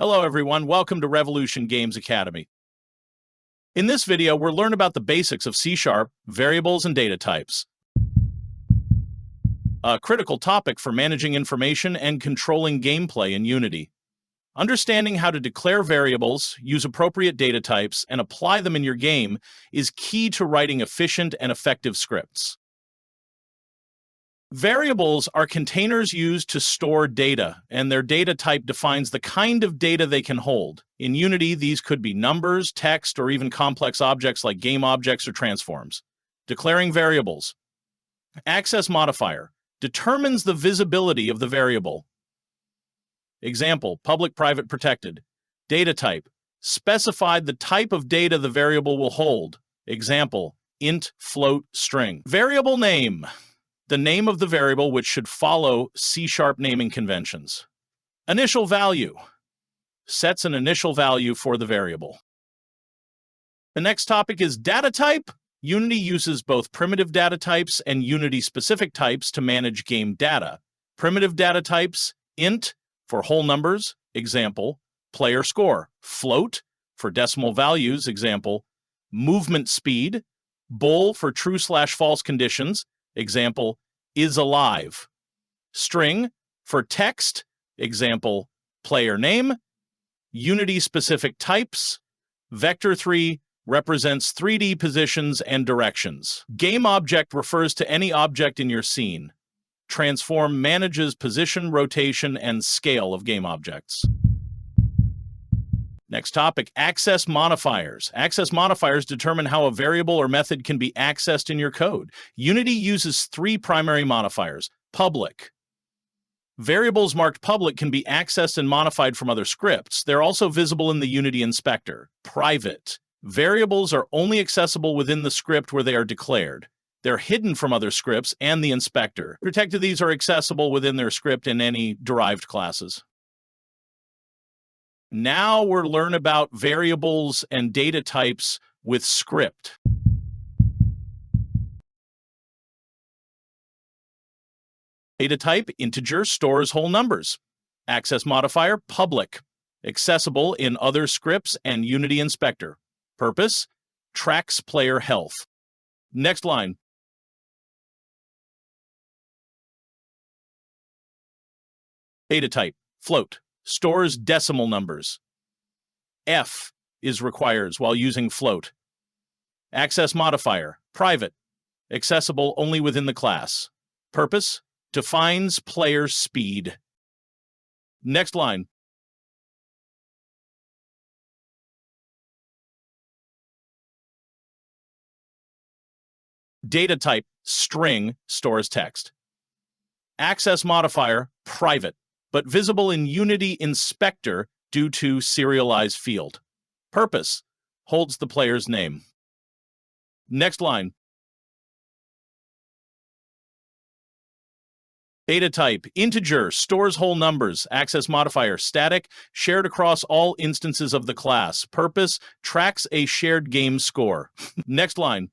Hello everyone, welcome to Rev Games Academy. In this video, we'll learn about the basics of C#, variables, and data types. A critical topic for managing information and controlling gameplay in Unity. Understanding how to declare variables, use appropriate data types, and apply them in your game is key to writing efficient and effective scripts. Variables are containers used to store data, and their data type defines the kind of data they can hold. In Unity, these could be numbers, text, or even complex objects like game objects or transforms. Declaring variables. Access modifier determines the visibility of the variable. Example, public, private, protected. Data type specified the type of data the variable will hold. Example, int, float, string. Variable name. The name of the variable which should follow C# naming conventions. Initial value sets an initial value for the variable. The next topic is data type. Unity uses both primitive data types and Unity-specific types to manage game data. Primitive data types, int for whole numbers, example, player score, float for decimal values, example, movement speed, bool for true/false conditions, example, is alive. String for text, example, player name. Unity-specific types. Vector3 represents 3D positions and directions. Game object refers to any object in your scene. Transform manages position, rotation, and scale of game objects. Next topic, access modifiers. Access modifiers determine how a variable or method can be accessed in your code. Unity uses three primary modifiers. Public. Variables marked public can be accessed and modified from other scripts. They're also visible in the Unity inspector. Private. Variables are only accessible within the script where they are declared. They're hidden from other scripts and the inspector. Protected, these are accessible within their script in any derived classes. Now we'll learn about variables and data types with script. Data type, integer, stores whole numbers. Access modifier, public. Accessible in other scripts and Unity inspector. Purpose, tracks player health. Next line. Data type, float. Stores decimal numbers. F is requires while using float. Access modifier, private, accessible only within the class. Purpose, defines player speed. Next line. Data type, string, stores text. Access modifier, private, but visible in Unity inspector due to serialized field. Purpose, holds the player's name. Next line. Data type, integer, stores whole numbers. Access modifier, static, shared across all instances of the class. Purpose, tracks a shared game score. Next line.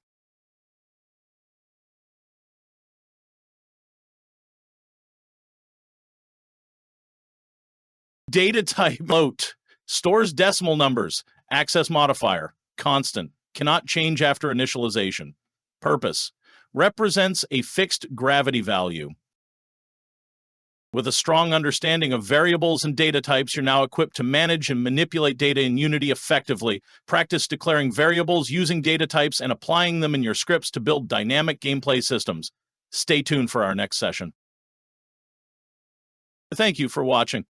Data type, float, stores decimal numbers. Access modifier, constant, cannot change after initialization. Purpose, represents a fixed gravity value. With a strong understanding of variables and data types, you're now equipped to manage and manipulate data in Unity effectively. Practice declaring variables, using data types, and applying them in your scripts to build dynamic gameplay systems. Stay tuned for our next session. Thank you for watching.